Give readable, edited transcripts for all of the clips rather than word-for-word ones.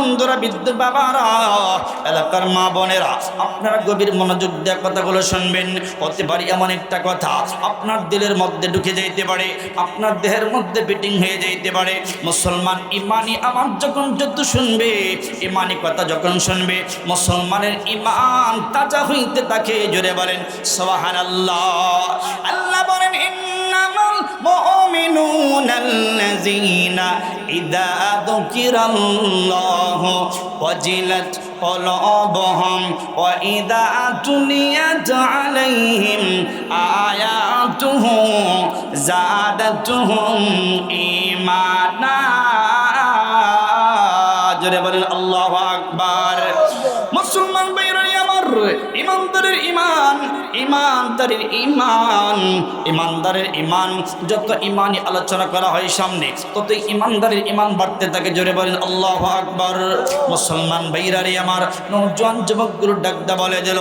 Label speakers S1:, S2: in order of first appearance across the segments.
S1: বন্ধুরা, বৃদ্ধ বাবারা, এলাকার মা বোনেরা, আপনারা গভীর মনোযোগ দিয়ে কথাগুলো শুনবেন। হতে পারে এমন একটা কথা আপনার দিলের মধ্যে ঢুকে যাইতে পারে, আপনার দেহের মধ্যে ফিটিং হয়ে যাইতে পারে। মুসলমান ইমানি আমার যখন যত শুনবে, ইমানি কথা যখন শুনবে, মুসলমানের ইমান তাজা হইতে থাকে। জোরে বলেন সুবহানাল্লাহ। আল্লাহ বলেন ইন্নামাল মুমিনুনাল্লাযীনা ইযা যুকিরাল্লাহু ওয়াজিলাত قلوبهم وإذا تليت عليهم آياته زادتهم إيمانا জোরে বলেন আল্লাহু আকবার। মুসলমান ভাইরা আমার, ইমানদারের ইমান, ইমানদারের ইমান, ইমানদারের ইমান, যত ইমানি আলোচনা করা হয় সামনে, ততই ইমানদারের ইমান বাড়তে থাকে। জোরে বলেন আল্লাহু আকবার। মুসলমান ভাইরা আমার, নওজোয়ান যুবকগুলো ডাকদা বলে দিল,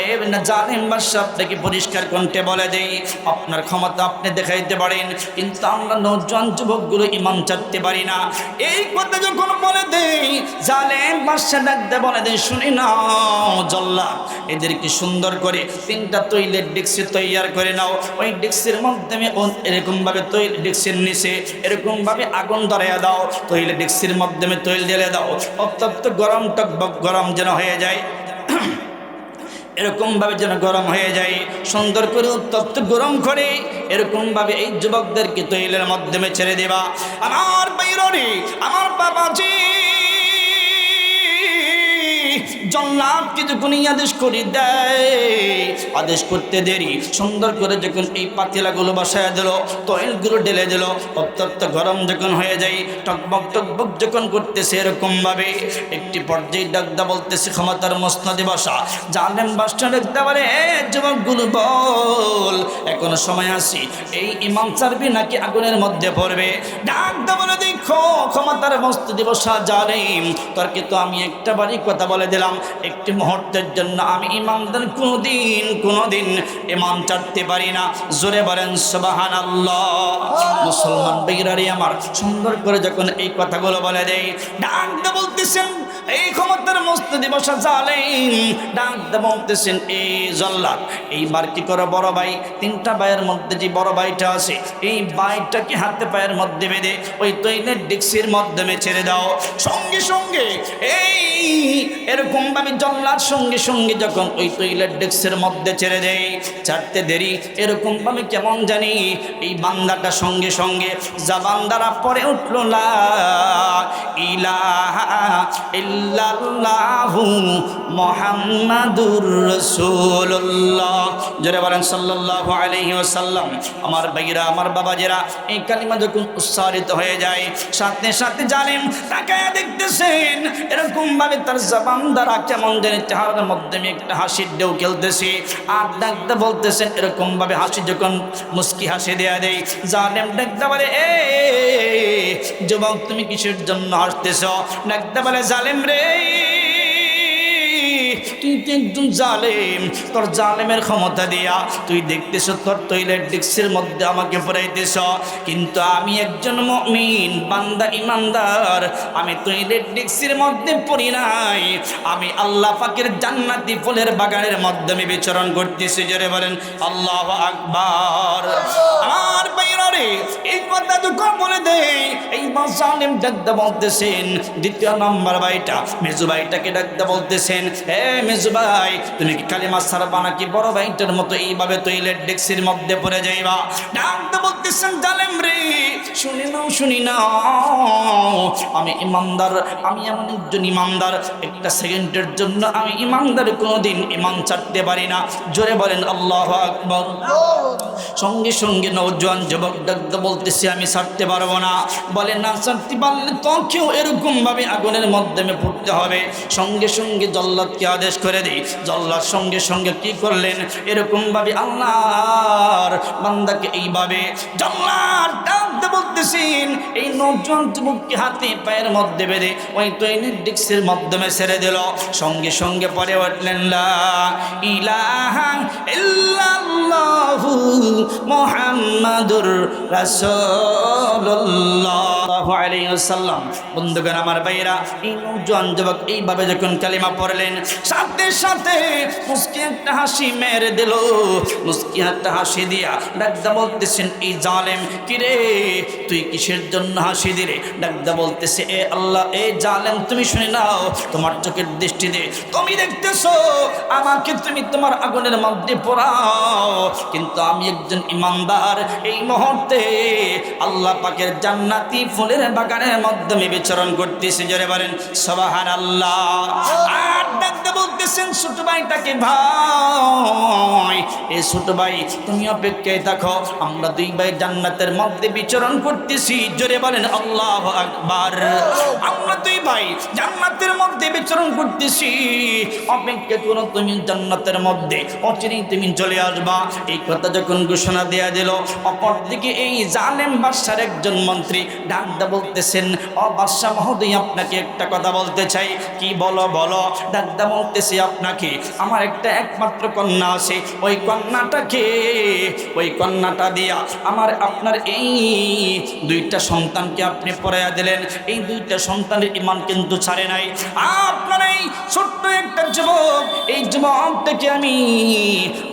S1: এ না জানেন বাদশা, আপনাকে পরিষ্কার কণ্ঠে বলে দেই, আপনার ক্ষমতা আপনি দেখাইতে পারেন, কিন্তু আমরা নওজোয়ান যুবকগুলো ইমান ছাড়তে পারি না। এই কথা যখন বলে দেই, জালেম বাদশা ডাকদা বলে দেয়, শুনি নাও জল্লাদ, এদেরকে সুন্দর করে 3টা তৈলের ডেক্সি তৈয়ার করে নাও। ওই ডেক্সির মাধ্যমে এরকমভাবে তৈল, ডেক্সির নিচে এরকমভাবে আগুন ধরাইয়া দাও, তৈলে ডেক্সির মাধ্যমে তৈল ঢেলে দাও, অত্যন্ত গরম টকবক গরম যেন হয়ে যায়, এরকমভাবে যেন গরম হয়ে যায়, সুন্দর করে উত্তপ্ত গরম করে এরকমভাবে এই যুবকদেরকে তৈলের মাধ্যমে ছেড়ে দেবা। আমার বাইরে আমার বাবাজি জল্লাদকে যখন আদেশ করে দেয়, আদেশ করতে দেরি, সুন্দর করে যখন এই পাতিলাগুলো বসায় দিল, তৈলগুলো ঢেলে দিল, অত্যন্ত গরম যখন হয়ে যায়, টকবক টকবক যখন করতেছে এরকমভাবে, একটি পর্যায়ে ডাকদা বলতেছে, ক্ষমতার মসনদে বসা জালেম বাদশা ডাকদা বলে, যুবকগুলো বল, এখনো সময় আছে, এই ইমাম ছাড়বি নাকি আগুনের মধ্যে পড়বে? ডাকদা বলে, দেখো ক্ষমতার মসনদে বসা জালেম, তোর কিন্তু আমি একটা বারই কথা বলে দিলাম, একটি মুহূর্তের জন্য আমি ইমানদার কোনোদিন ইমাম ছাড়তে পারি না। জোরে বলেন সুবহানাল্লাহ। মুসলমান ভাইরারে আমার, সুন্দর করে যখন এই কথাগুলো বলে দেয়, ডাকতে বলতেছেন, এই ক্ষমতার মসনদে বসা জালেম ডাকতে বলতেছেন, এই জল্লাদ, এইবার কি করো বড় ভাই, 3টা ভাইয়ের মধ্যে যে বড় ভাইটা আছে, এই ভাইটাকে হাতে পায়ের মধ্যে বেঁধে ওই তৈলের ডেক্সির মাধ্যমে ছেড়ে দাও। সঙ্গে সঙ্গে এই এরকম ভাবে জল্লাদ সঙ্গে সঙ্গে যখন ওই তৈলের ডেক্সের মধ্যে ছেড়ে দেয়, ছাড়তে দেরি, এরকম ভাবে কেমন জানি এই বান্দাটা সঙ্গে সঙ্গে জবান দ্বারা পড়ে উঠল, লা ইলাহা ইল্লাল্লাহু মুহাম্মাদুর রাসূলুল্লাহ। জোরে বলেন সাল্লাল্লাহু আলাইহি ওয়াসাল্লাম। আমার ভাইরা, আমার বাবাজেরা, এই কালিমা যখন উচ্চারিত হয়ে যায়, সাথে সাথে জালেম তাকায়া দেখতেছেন, এরকম ভাবে তার জবান দ্বারা কেমন জানি চেহারার মধ্যে একটা হাসির ঢেউ খেলতেছে, আর ডাকতে বলতেছেন, এরকম ভাবে হাসি যখন মুস্কি হাসি দেয়া দেয়, জালেম ডাকতে বলে, এ যুবক তুমি কিসের জন্য হাসতেছ? ডাকতে বলে, জালেম রে, তুই তো একজন জালেম, তোর জালেমের ক্ষমতা দিয়া তুই দেখতেছ তোর তৈলের ডেক্সির মধ্যে আমাকে পড়াইতেছ, কিন্তু আমি একজন মুমিন বান্দা, ইমানদার, আমি তৈলের ডেক্সির মধ্যে পড়ি নাই, আমি আল্লাহ পাকের জান্নাতি ফুলের বাগানের মাধ্যমে বিচরণ করতেছি। জোরে বলেন আল্লাহু আকবার। আমার ভাইরা রে, এই কথা যখন বলে দেয়, এই জালেম ডাকতে বলতেছেন, 2 নম্বর ভাইটা মেজু ভাইটাকে ডাকতে বলতেছেন, হে মেজু ভাই, তুমি কি কালিমা ছাড়বা নাকি বড় ভাইটার মতো এইভাবে তৈলের ডেক্সির মধ্যে পড়ে যাইবা? ডাকতে বলতেছেন, জালেম রে, শুনি নাও, আমি ইমানদার, আমি এমন একজন ইমানদার, একটা সেকেন্ডের জন্য আমি ইমানদার কোনোদিন ইমান ছাড়তে পারি না। জোরে বলেন আল্লাহু আকবার। সঙ্গে সঙ্গে নওজোয়ান যুবক ডাকতে বলতেছে, আমি ছাড়তে পারবো না। বলে, না ছাড়তে পারলে তোকেও এরকম ভাবে আগুনের মাধ্যমে পড়তে হবে। সঙ্গে সঙ্গে জল্লাদকে আদেশ করে দিই। জল্লাদ সঙ্গে সঙ্গে কি করলেন, এরকম ভাবে আল্লাহর বান্দাকে এইভাবে জল্লাদ ডাকতে বলতেছেন, এই নওজোয়ান যুবককে হাতে পায়ের মধ্যে বেঁধে ওই তৈলের ডেক্সির মাধ্যমে ছেড়ে দিল। সঙ্গে সঙ্গে পরে উঠলেন, লা ইলাহা ইল্লাল্লাহু মুহাম্মাদুর রাসূলুল্লাহ। সাল্লাল্লাহু আলাইহি ওয়াসাল্লাম। বন্ধুগণ আমার ভাইরা, এই নওজোয়ান যুবক এইভাবে যখন কালিমা পড়লেন, সাথে সাথে মুস্কি একটা হাসি মেরে দিল। মুস্কি একটা হাসি দিয়া ডাকদা বলতেছেন, এই জালেম কিরে তুই কিসের জন্য হাসি দিলে? ডাকদা বলতেছে, এ আল্লাহ, এ জালেম তুমি শুনে নাও, তোমার চোখের দৃষ্টি দে, তুমি দেখতেছো আমাকে তুমি তোমার আগুনের মধ্যে পোড়াও, কিন্তু আমি একজন ইমানদার, এই মুহূর্তে আল্লাহ পাকের জান্নাতি ফুলের বাগানের মধ্যে আমি বিচরণ করতেছি। জোরে বলেন সুবহানাল্লাহ। আর ডাকতে বলতেছেন ছোট ভাইটাকে, ভাই এই ছোট ভাই তুমি অপেক্ষায় থাকো, আমরা দুই ভাই জান্নাতের মধ্যে বিচরণ করতেছি। জোরে বলেন আল্লাহু আকবার। আমরা দুই ভাই জান্নাতের মধ্যে বিচরণ করতেছি, অপেক্ষা করো তুমি জান্নাতের মধ্যে, অচিরেই তুমি চলে আসবা। এই কথা যখন ঘোষণা দেয়া দিল, অপরদিকে এই জালেম বাদশার একজন মন্ত্রী ডাকদা বলতেছেন, ও বাদশা মহোদয়, আপনাকে একটা কথা বলতে চাই। কি বলো বলো। ডাকদা বলতেছি, আপনাকে আমার একটা একমাত্র কন্যা আছে, ওই কন্যাটাকে, ওই কন্যাটা দিয়া আপনার এই দুইটা সন্তানকে আপনি পড়াইয়া দিলেন, এই দুইটা সন্তানের ঈমান কিন্তু ছাড়ে নাই। আপনার এই ছোট্ট একটা যুবক, এই যুবকটাকে আমি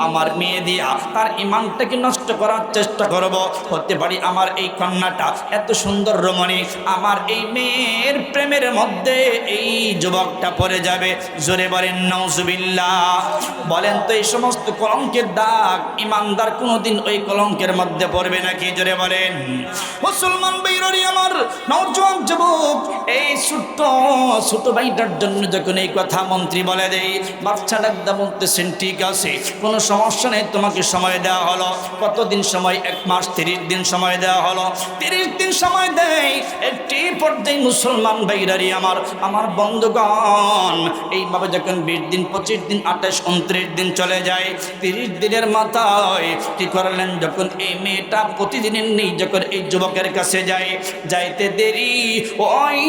S1: আমার মেয়ে দিয়া তার ঈমানটাকে নষ্ট করার চেষ্টা করব। হতে পারি আমার এই কন্যাটা এত সুন্দর রমণী, আমার এই মেয়ের প্রেমের মধ্যে এই যুবকটা পড়ে যাবে। জোরে বলেন নাউজুবিল্লাহ। বলেন তো এই সমস্ত কলঙ্কের দাগ ইমানদার কোনোদিন ওই কলঙ্কের মধ্যে পড়বে নাকি? জোরে বলেন। মুসলমান ভাইরা আমার, নওজোয়ান যুবক এই ছোট ভাইটার জন্য যখন এই কথা মন্ত্রী বলে দেয়, বাচ্চা ডাকদা বলতেছেন, ঠিক আছে কোনো সমস্যা নেই, তোমাকে সময় দেওয়া হলো। কতদিন সময়? 1 মাস 30 দিন সময় দেওয়া হলো। 30 দিন সময় দেয়। একটি পর্যায়ে মুসলমান ভাইরারি আমার বন্ধুগণ, এইভাবে যখন 20 দিন 25 দিন 28 29 দিন চলে যায়, 30 দিনের মাথায় কি করলেন, যখন এই মেয়েটা প্রতিদিনের নেই যখন এই যুবকের কাছে যায়, যাইতে দেরি ওই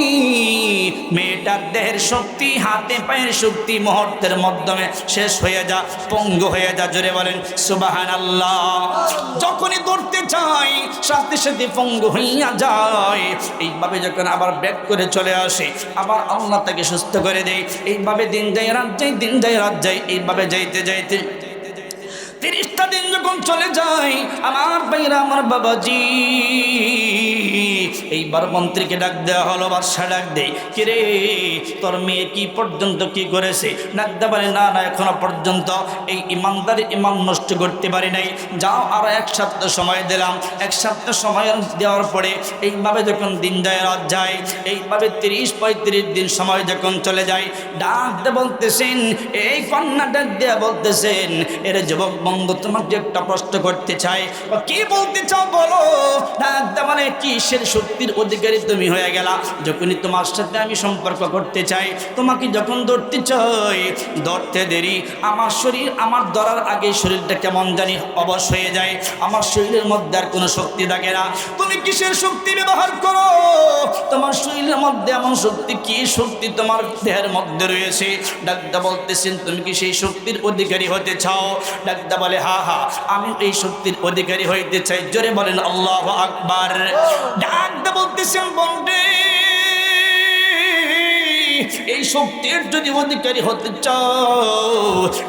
S1: মেয়েটার দেহের শক্তি, হাতে পায়ের শক্তি মুহূর্তের মাধ্যমে শেষ হয়ে যা, পঙ্গু হয়ে যা। জোরে বলেন সুবহানাল্লাহ। যখনই দৌড়তে চাই সাথে সাথে পঙ্গু হইয়া যায়। এইভাবে যখন আবার ব্যাক করে চলে আসে, আবার আল্লাহ তাকে সুস্থ করে দেয়। এইভাবে দিন যায় রাত যায়, দিন যায় রাত যায়, এইভাবে যাইতে যাইতে 30টা দিন যখন চলে যায়, আমার ভাইরা, আমার বাবাজি, এইবার মন্ত্রীকে ডাক দেওয়া হলো। বাদশা ডাক দেয়, কিরে তোর মেয়ে কি পর্যন্ত কি করেছে? ডাক দেওয়া বলে, না না, এখনো পর্যন্ত এই ইমানদারি ইমান নষ্ট করতে পারি নাই, যাও আরো 1 সপ্তাহ সময় দিলাম। 1 সপ্তাহ সময় দেওয়ার পরে এইভাবে যখন দিন যায় রাত যায়, এইভাবে 30-35 দিন সময় যখন চলে যায়, ডাক দিয়ে বলতেছেন, এই কন্যা ডাক দেয়া বলতেছেন, এর যুবক বন্ধু তোমাকে একটা প্রশ্ন করতে চাই। কি বলতে চাও বলো। ডাক দেয়া মানে, কিসের শক্তির অধিকারী তুমি হয়ে গেলা যখনই তোমার সাথে আমি সম্পর্ক করতে চাই, তোমাকে যখন ধরতে চাই, ধরতে দেরি, আমার শরীর, আমার ধরার আগে শরীরটা কেমন জানি অবশ হয়ে যায়, আমার শরীরের মধ্যে আর কোনো শক্তি থাকে না। তুমি কিসের শক্তি ব্যবহার করো? তোমার শরীরের মধ্যে এমন শক্তি, কি শক্তি তোমার দেহের মধ্যে রয়েছে? ডাক্তার বলতেছেন, তুমি কি সেই শক্তির অধিকারী হতে চাও? ডাক্তার বলে, হা হা, আমি এই শক্তির অধিকারী হইতে চাই। জোরে বলেন আল্লাহু আকবার। ডাক্তার বলতেছেন, বন্ধে এই শক্তির যদি অধিকারী হতে চাও,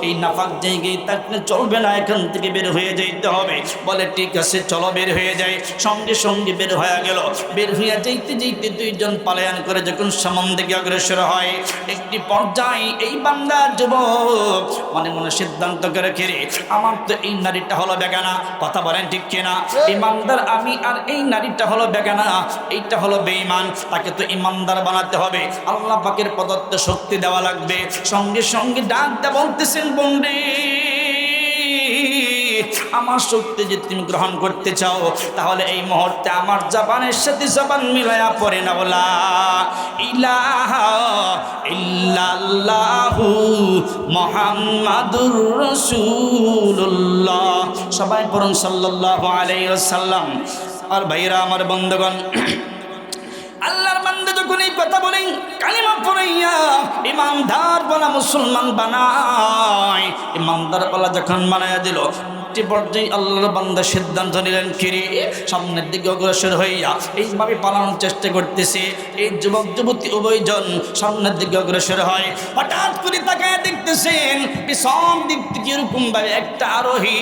S1: এই নাপাক জায়গায় থাকলে চলবে না, এখান থেকে বের হয়ে যাইতে হবে। বলে, ঠিক আছে চলো বের হয়ে যাই। সঙ্গে সঙ্গে বের হয়ে গেল। বের হইয়া যাইতে যাইতে দুইজন পালায়ন করে যখন সামন দিকে অগ্রসর হয়, একটি পর্যায়ে এই বান্দা যুবক মনে মনে সিদ্ধান্ত করে, খেরে আমার তো এই নারীটা হলো বেগানা। কথা বলেন ঠিক কিনা? ইমানদার আমি, আর এই নারীটা হলো বেগানা, এইটা হলো বেঈমান। তাকে তো ইমানদার বানাতে হবে, আল্লাহ পাকের প্রদত্ত শক্তি দেওয়া লাগবে। সঙ্গে সঙ্গে ডাক দেয়া বলতেছেন, বন্ধে আমার শক্তি যদি তুমি গ্রহণ করতে চাও, তাহলে এই মুহূর্তে আমার জবানের সাথে জবান মিলায়া পড়ে না, বলা ইলাহা ইল্লাল্লাহু মুহাম্মাদুর রাসূলুল্লাহ। সবাই পড়ুন সাল্লাল্লাহু আলাইহি ওয়াসাল্লাম। আর ভাইরা, আমার বন্ধুগণ, আল্লাহর বান্দা যখন এই কথা বলেন, কালিমা পড়াইয়া ইমানদার বলা মুসলমান বানায়, ইমানদার বলা যখন বানায়া দিল, পরবর্তী পর্যায়ে আল্লাহর বান্দা সিদ্ধান্ত নিলেন কিরে সামনের দিকে অগ্রসর হইয়া এইভাবে পালানোর চেষ্টা করতেছে। এই যুবক যুবতী উভয়জন সামনের দিকে অগ্রসর হয়। হঠাৎ করে তাকায় দেখতেছেন পিছন দিক থেকে এরকম ভাবে একটা আরোহী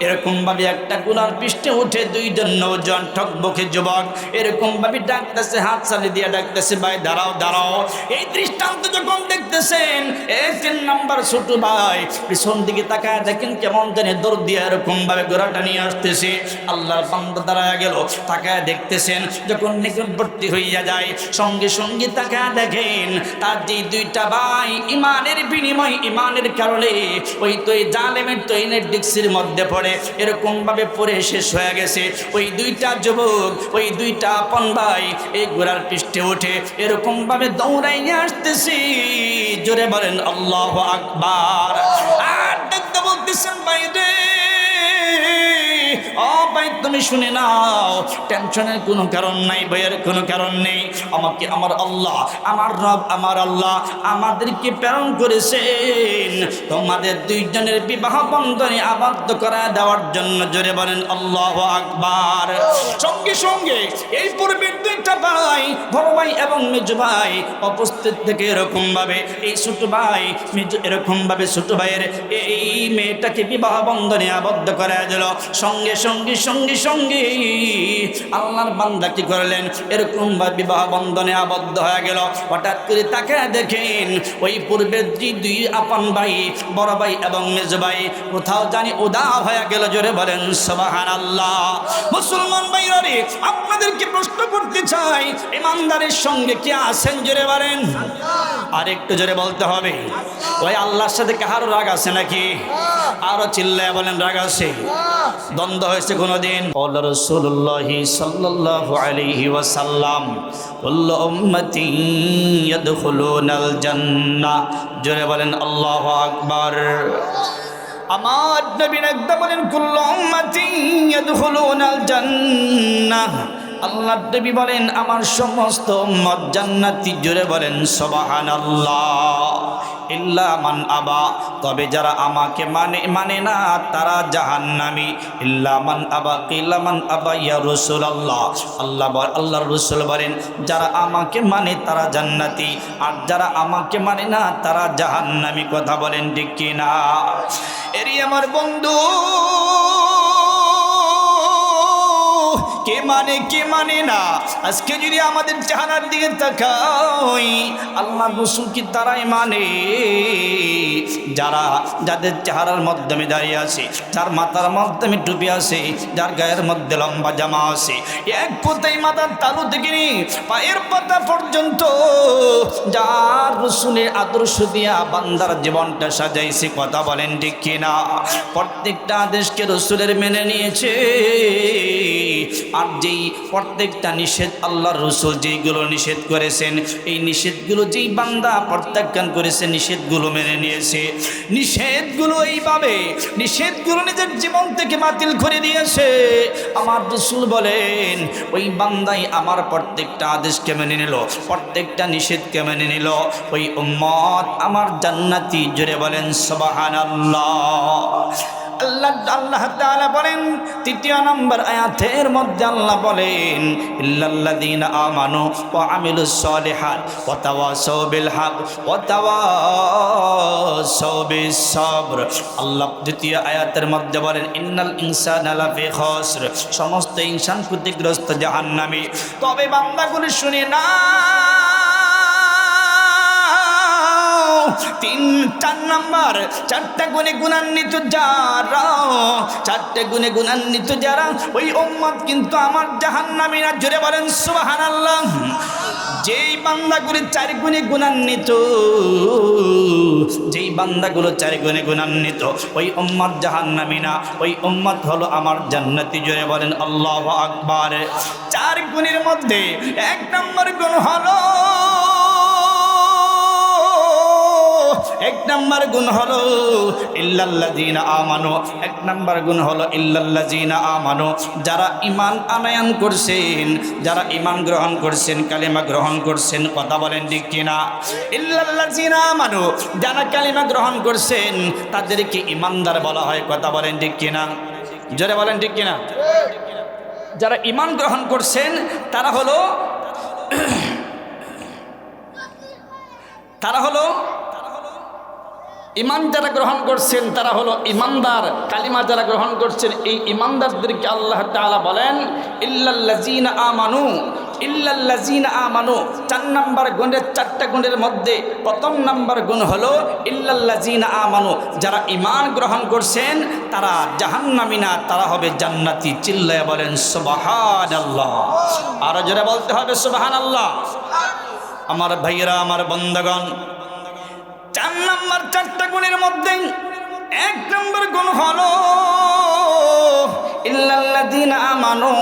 S1: এরকম ভাবে একটা গুনার পৃষ্ঠে উঠে দুইজন নৌজন ঠকবকে যুবক এরকম ভাবে ডাকতেছে, হাত চালিয়ে দিয়ে ডাকতেছে, ভাই দাঁড়াও দাঁড়াও। এই দৃষ্টান্ত যখন দেখতেছেন এই 3 নাম্বার ছোট ভাই পিছন দিকে তাকায় দেখেন কেমন জানি দৌড় দিয়ে এরকম ভাবে ঘোড়াটা নিয়ে আসতেছে। আল্লাহর বান্দা দাঁড়ায় গেল, তাকায় দেখতেছেন যখন নিকটবর্তী হইয়া যায় সঙ্গে সঙ্গে তাকায় দেখেন তার যে 2টা ভাই ইমানের বিনিময় ইমানের কারণে ওই তো এই জালেমের তৈনের ডিক্সির মধ্যে পড়ে এরকম ভাবে পড়ে শেষ হয়ে গেছে। ওই 2টা যুবক ওই 2টা আপন ভাই এই ঘোড়ার পৃষ্ঠে উঠে এরকম ভাবে দৌড়াইয়া আসতেছি। জোরে বলেন আল্লাহু আকবার। আর দেখতে বলতেছেন ভাই রে ও ভাই তুমি শুনে নাও, টেনশনের কোনো কারণ নাই, ভয়ের কোনো কারণ নেই। আমাকে আমার আল্লাহ আমার রব আমার আল্লাহ আমাদেরকে প্রেরণ করেছেন তোমাদের 2 জনের বিবাহ বন্ধনে আবদ্ধ করা দেওয়ার জন্য। জোরে বলেন আল্লাহু আকবার। সঙ্গে সঙ্গে এই পূর্বের 2টা ভাই বড় ভাই এবং মেজ ভাই উপস্থিত থেকে এরকম ভাবে এই ছোট ভাই মেজ এরকম ভাবে ছোট ভাইয়ের এই মেয়েটাকে বিবাহ বন্ধনে আবদ্ধ করা দিল। সঙ্গে সঙ্গে সঙ্গে সঙ্গে আল্লাহর বান্দা কি করলেন এরকম ভাবে বিবাহ বন্ধনে আবদ্ধ হয়ে গেল। হঠাৎ করে তাকে দেখেন ওই পূর্বের যে 2 আপন ভাই বড় ভাই এবং মেজ ভাই কোথাও জানি উদাও হয়ে গেল। জোরে বলেন সুবহানাল্লাহ। মুসলমান ভাইরা রে আপনাদেরকে প্রশ্ন করতে চাই ইমানদারের সঙ্গে কে আছেন? জোরে বলেন, আর একটু জোরে বলতে হবে। ওই আল্লাহর সাথে কারো রাগ আছে নাকি? আরো চিল্লায় বলেন রাগ আছে? দ্বন্দ্ব হয়েছে কোনোদিন? আল্লাহ রাসূলুল্লাহ সাল্লাল্লাহু আলাইহি ওয়াসাল্লাম কুল্লু উম্মতি ইয়াদখুলুনাল জান্নাহ। জোরে বলেন আল্লাহু আকবার। আমার নবী একদম বলেন কুল্লু উম্মতি ইয়াদখুলুনাল জান্নাহ। আল্লাহ নবী বলেন আমার সমস্ত উম্মত জান্নাতি। জোরে বলেন সুবহানাল্লাহ। ইল্লা মান আবা, তবে যারা আমাকে মানে না তারা জাহান্নামী। ইল্লা মান আবা কিল্লা মান আবা ইয়া রাসূলুল্লাহ। আল্লাহর রাসূল বলেন যারা আমাকে মানে তারা জান্নাতি আর যারা আমাকে মানে না তারা জাহান্নামী। কথা বলেন ঠিক কি না? এরই আমার বন্ধু কে মানে না আজকে যদি আমাদের চেহারার দিকে তাকাই আল্লাহ রাসূল কি তারাই মানে যাদের চেহারার মাধ্যমে দাঁড়িয়ে আছে, যার মাথার মাধ্যমে টুপি আছে, যার গায়ের মধ্যে লম্বা জামা আছে, এক কথায় মাথার তালু থেকে নিয়ে পায়ের পাতা পর্যন্ত যার রাসূলের আদর্শ দিয়া বান্দার জীবনটা সাজাইছে। কথা বলেন ঠিক কিনা? প্রত্যেকটা আদেশকে রাসূলের মেনে নিয়েছে আর যেই প্রত্যেকটা নিষেধ আল্লাহর রাসূল যেইগুলো নিষেধ করেছেন এই নিষেধগুলো যেই বান্দা প্রত্যাখ্যান করেছে নিষেধগুলো মেনে নিয়েছে। নিষেধগুলো এইভাবে নিষেধগুলো নিজের জীবন থেকে বাতিল করে দিয়েছে। আমার রাসূল বলেন ওই বান্দাই আমার প্রত্যেকটা আদেশকে মেনে নিল, প্রত্যেকটা নিষেধকে মেনে নিল, ওই উম্মত আমার জান্নাতি। জোরে বলেন সুবহানাল্লাহ। আল্লাহ তাআলা বলেন 3 নম্বর আয়াতের মধ্যে আল্লাহ বলেন ইল্লাল্লাযীনা আমানু ওয়া আমিলুস সলিহাত ওয়া তাওয়াসাউ বিল হক ওয়া তাওয়াসাউ বিস সাবর। আল্লাহ 2 আয়াতের মধ্যে বলেন ইন্নাল ইনসানা লাফি খাসর, সমস্ত ইনসান ক্ষতিগ্রস্ত জাহান্নামী। তবে বান্দাগুলো শুনে না 3-4 নম্বর 4টা গুণে গুণান্বিত যারা 4টে গুণে গুণান্বিত যারা ওই উম্মত কিন্তু আমার জাহান্নামী না। জোরে বলেন সুবহানাল্লাহ। যেই বান্দাগুলো 4 গুণে গুণান্বিত, যেই বান্দাগুলো 4 গুণে গুণান্বিত ওই উম্মত জাহান্নামী না, ওই উম্মত হলো আমার জান্নাতি। জোরে বলেন আল্লাহু আকবার। 4 গুণের মধ্যে 1 নম্বর গুণ হলো এক নাম্বার গুণ হলো ইল্লাল্লাযীনা আমানু, এক নাম্বার গুণ হলো ইল্লাল্লাযীনা আমানু, যারা ঈমান আনয়ন করছেন, যারা ঈমান গ্রহণ করছেন, কালিমা গ্রহণ করছেন। কথা বলেন ঠিক কিনা? ইল্লাল্লাযীনা আমানু, যারা কালিমা গ্রহণ করছেন তাদেরকে ঈমানদার বলা হয়। কথা বলেন ঠিক কিনা? জোরে বলেন ঠিক কিনা? যারা ঈমান গ্রহণ করছেন তারা হলো ঈমান যারা গ্রহণ করছেন তারা হলো ঈমানদার। কালিমা যারা গ্রহণ করছেন এই ঈমানদারদেরকে আল্লাহ তাআলা বলেন ইল্লাল্লাযীনা আমানু। ইল্লাল্লাযীনা আমানু 4 নাম্বার গুণের, 4টা গুণের মধ্যে প্রথম নাম্বার গুণ হলো ইল্লাল্লাযীনা আমানু, যারা ঈমান গ্রহণ করছেন তারা জাহান্নামী না, তারা হবে জান্নাতি। চিল্লায়া বলেন সুবহানাল্লাহ। আরো জোরে বলতে হবে সুবহানাল্লাহ। আমার ভাইয়েরা, আমার বন্ধুগণ, 4 নাম্বার 4টা গুণের মধ্যে 1 নাম্বার গুণ হলো ইল্লাল্লাযীনা আমানু।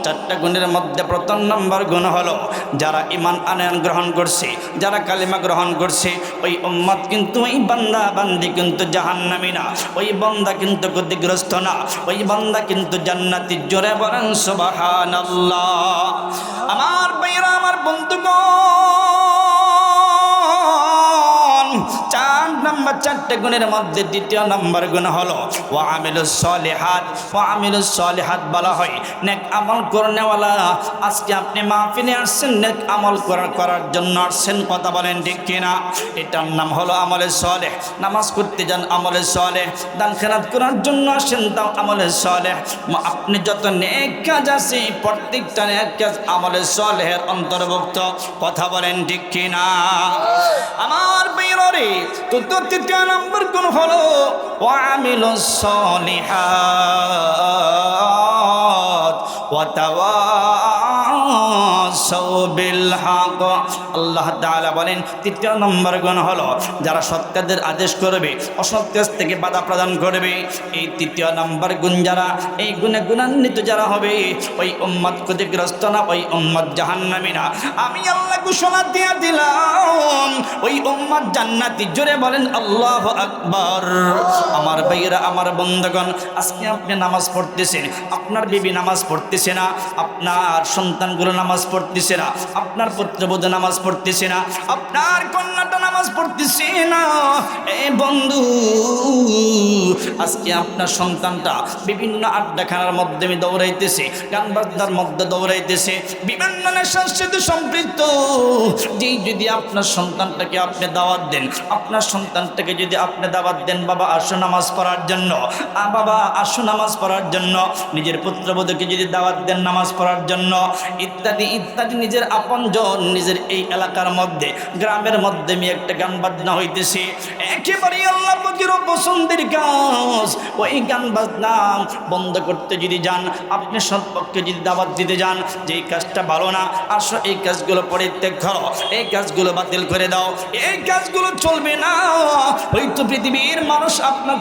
S1: 4টা গুণের মধ্যে প্রথম নাম্বার গুণ হলো যারা ঈমান আনয়ন গ্রহণ করছে, যারা কালিমা গ্রহণ করছে, ওই উম্মত কিন্তু, ওই বান্দা বান্দি কিন্তু জাহান্নামী না, ওই বান্দা কিন্তু ক্ষতিগ্রস্ত না, ওই বান্দা কিন্তু জান্নাতি। জোরে বলেন সুবহানাল্লাহ। আমার ভাইরা, আমার বন্ধুগণ, 4 নাম্বার 4টা গুণের মধ্যে 2য় নাম্বার গুণ হলো ওয়া আমিলুস সলিহাত। ওয়া আমিলুস সলিহাত বলা হয় নেক আমল করনেওয়ালা। আজকে আপনি মাহফিলে আসছেন নেক আমল করার জন্য আসছেন। কথা বলেন ঠিক কিনা? এটার নাম হলো আমলে সলেহ। নামাজ পড়তে যান আমলে সলেহ, দান খেরাত করার জন্য আসেন তাও আমলে সলেহ। আপনি যত নেক কাজ আছে প্রত্যেকটা নেক কাজ আমলে সলেহের অন্তর্ভুক্ত। কথা বলেন ঠিক কিনা? আমার বীররে তো 3য় নম্বর গুণ হলো ওয়া আমিলুস সলিহাত ওয়া তাওয়াসাউ বিল হক। আল্লাহ তাআলা বলেন 3য় নম্বর গুণ হলো যারা সৎ কাজের আদেশ করবে, অসৎ কাজ থেকে বাধা প্রদান করবে। এই 3য় নম্বর গুণ যারা, এই গুণে গুণান্বিত যারা হবে, ওই উম্মত ক্ষতিগ্রস্ত না, ওই উম্মত জাহান্নামী না। আমি আল্লাহ ঘোষণা দিয়ে দিলাম ওই উম্মত জান্নাতি। জোরে বলেন আল্লাহু আকবার। আমার ভাইয়েরা, আমার বন্ধুগণ, আজকে আপনি নামাজ পড়তেছেন, আপনার বিবি নামাজ পড়তেছে না, আপনার সন্তানগুলো নামাজ পড়তেছে না, আপনার পুত্রবধূ নামাজ পড়তেছে না, আপনার কন্যাটা নামাজ পড়তেছে না। এ বন্ধু, আজকে আপনার সন্তানটা বিভিন্ন আড্ডাখানার মধ্যে দৌড়াইতেছে, গান বাজনার মধ্যে দৌড়াইতেছে, বিভিন্ন নেশার সাথে সম্পৃক্ত। যেই যদি আপনার সন্তানটাকে আপনি দাওয়াত দেন, আপনার সন্তানটাকে যদি আপনি দাওয়াত দেন, বাবা আসো নামাজ পড়ার জন্য, বাবা আসো নামাজ পড়ার জন্য, নিজের পুত্রবধূকে যদি দাওয়াত দেন নামাজ পড়ার জন্য, ইত্যাদি ইত্যাদি, নিজের আপনজন, নিজের এই এলাকার মধ্যে, গ্রামের মধ্যে একটা গান বাজনা হইতেছে, একেবারে আল্লাহ পাকের পছন্দের কাজ। ওই গান বাজনা বন্ধ করতে যদি যান, আপনি সৎপক্ষে যদি দাওয়াত দিতে যান, যেই কাজটা ভালো না, আসো এই কাজগুলো পরিত্যাগ করো, এই কাজগুলো বাতিল করে দাও, এই কাজগুলো চলবে না। হয়তো পৃথিবীর মানুষ আপনার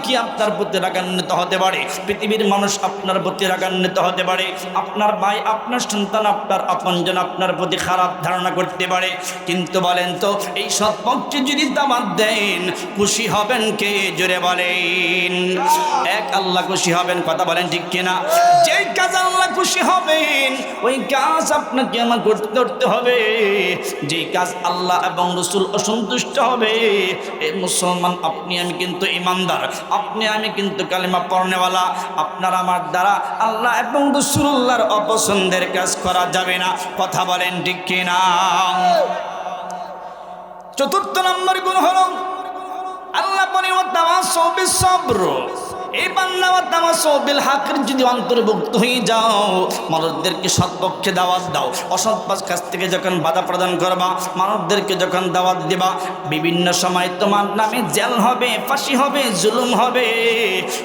S1: প্রতি রাগান্বিত হতে পারে, পৃথিবীর মানুষ আপনার প্রতি রাগান্বিত হতে পারে, আপনার ভাই, আপনার সন্তান, আপনার আপনজন আপনার প্রতি খারাপ ধারণা করতে পারে, কিন্তু বলেন তো এই সৎপক্ষে যদি দাওয়াত দেন, খুশি হবেন কে? জোরে বলেন। এক আল্লাহ খুশি হবেন। কথা বলেন ঠিক কিনা? যেই কাজ আল্লাহ খুশি হবেন ওই কাজ আপনাকে আমার করতে হবে। যেই কাজ আল্লাহ এবং রাসূল অসন্তুষ্ট হবে, এই মুসলমান আপনি আমি কিন্তু ইমানদার, আপনি আমি কিন্তু কালিমা পড়নেওয়ালা, আপনার আমার দ্বারা আল্লাহ এবং রাসূলুল্লাহর অপছন্দের কাজ করা যাবে না। কথা বলেন ঠিক কিনা? 4র্থ নম্বর গুণ হলো আল্লাহ বলে ওয়া তাওয়াসাউ বিস সাবর। এই বান্দা ওয়া তাওয়াসাউ বিল হকের যদি অন্তর্ভুক্ত হয়ে যাও, মানুষদেরকে সৎপক্ষে দাওয়াত দাও, অসৎ কাজ থেকে যখন বাধা প্রদান করবা, মানুষদেরকে যখন দাওয়াত দিবা, বিভিন্ন সময় তোমার নামে জেল হবে, ফাঁসি হবে, জুলুম হবে,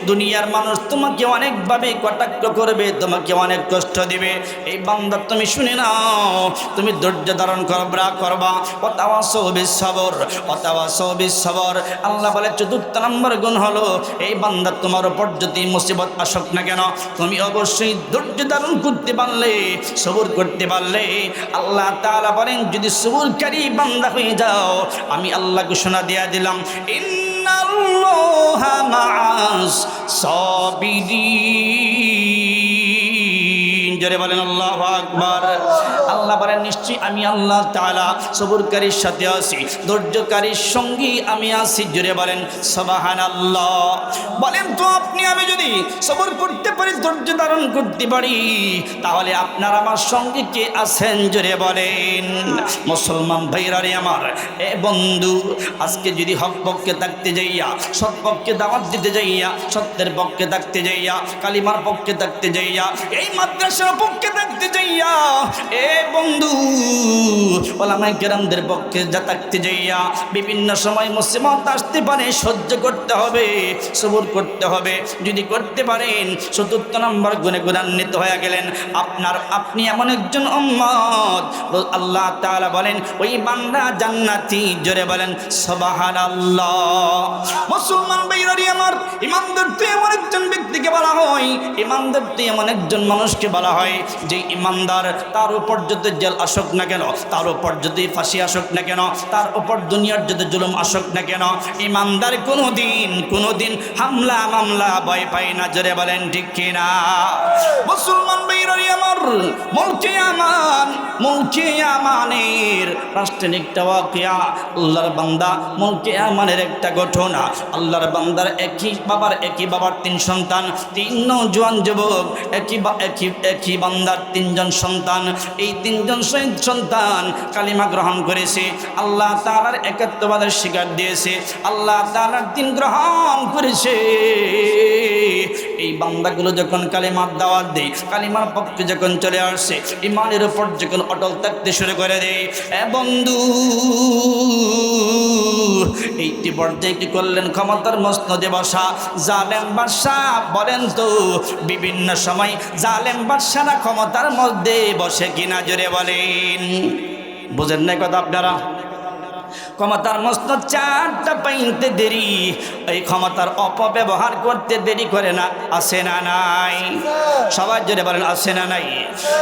S1: দুনিয়ার মানুষ তোমাকে অনেকভাবে কটাক্ষ করবে, তোমাকে অনেক কষ্ট দিবে। এই বান্দা তুমি শুনে নাও, তুমি ধৈর্য ধারণ করবা। ওয়া তাওয়াসাউ বিস সাবর, ওয়া তাওয়াসাউ বিস সাবর। আল্লাহ বলে 4র্থ নম্বর গুণ হলো এই বান্দা তোমার উপর যদি মুসিবত আসুক না কেন, তুমি অবশ্যই ধৈর্য ধারণ করতে পারলে, সবর করতে পারলে, আল্লাহ তাআলা বলেন যদি সবরকারী বান্দা হয়ে যাও, আমি আল্লাহ ঘোষণা দিয়ে দিলাম, ইন্নাল্লাহা মাআস সাবিরিন। জোরে বলেন আল্লাহু আকবার। আল্লাহ বলেন নিশ্চয়ই আমি আল্লাহ তাআলা সবরকারীর সাথে আছি, ধৈর্যকারীর সঙ্গী আমি আছি। জোরে বলেন সুবহানাল্লাহ। বলেন তো আপনি আমি যদি সবর করতে পারি, ধৈর্য ধারণ করতে পারি, তাহলে আপনার আমার সঙ্গে কে আছেন? জোরে বলেন। মুসলমান ভাইরা রে আমার, এ বন্ধু, আজকে যদি হক পক্ষে থাকতে যাইয়া, সৎ পক্ষে দাওয়াত দিতে যাইয়া, সত্যের পক্ষে থাকতে যাইয়া, কালিমার পক্ষে থাকতে যাইয়া, এই মাদ্রাসার পক্ষে থাকতে যাইয়া, এ বন্ধু, ওলামায়ে কেরামদের পক্ষে যা থাকতে যাইয়া বিভিন্ন সময় মুসিবত আসতে পারে, সহ্য করতে হবে, সবর করতে হবে। যদি করতে পারেন ৪র্থ নম্বর গুণে গুণান্বিত হয়ে গেলেন আপনি এমন একজন উম্মত, আল্লাহ তাআলা বলেন ওই বান্দা জান্নাতি। জোরে বলেন সুবহানাল্লাহ। মুসলমান ভাইরা আমার, ইমানদার তো এমন একজন ব্যক্তিকে বলা হয়, ইমানদার তো এমন একজন মানুষকে বলা হয় যে ইমানদার, তার উপর যত জেল আসুক না কেন, তার উপর যদি ফাঁসি আসুক না কেন, তার উপর দুনিয়ার যদি জুলুম আসুক না কেন, ইমানদার কোনোদিন হামলা মামলা ভয় পায় না। জোরে বলেন ঠিক কিনা? মুসলমান ভাইরা আমার, মুলকে আমানের রাষ্ট্রের একটা ওয়াকিয়া, আল্লাহর বান্দা মুলকে আমানের একটা ঘটনা। আল্লাহর বান্দার একই বাবার 3 সন্তান, 3 নওজোয়ান যুবক, একই বান্দার 3 জন সন্তান। এই 3 জন সন্তান কালিমা গ্রহণ করেছে, আল্লাহ তাআলার একাত্মবাদের স্বীকার দিয়েছে, আল্লাহ তাআলার দ্বীন গ্রহণ করেছে। এই বান্দাগুলো যখন কালিমার দাওয়াত দেয়, কালিমার পক্ষে যখন চলে আসে, ইমানের উপর যখন অটল থাকতে শুরু করে দেয়, বন্ধু, এইটি পর্যায়ে কি করলেন? ক্ষমতার মসনদে বসা জালেম বাদশাহ। বলেন তো বিভিন্ন সময় জালেম বাদশাহরা ক্ষমতার মধ্যে বসে কিনা? জোরে বলেন। বুঝেন না কথা আপনারা? ক্ষমতার মসনদ 4টা পাইতে দেরি, এই ক্ষমতার অপব্যবহার করতে দেরি করে না? আছে না নাই? সবাই জোরে বলেন আছে না নাই?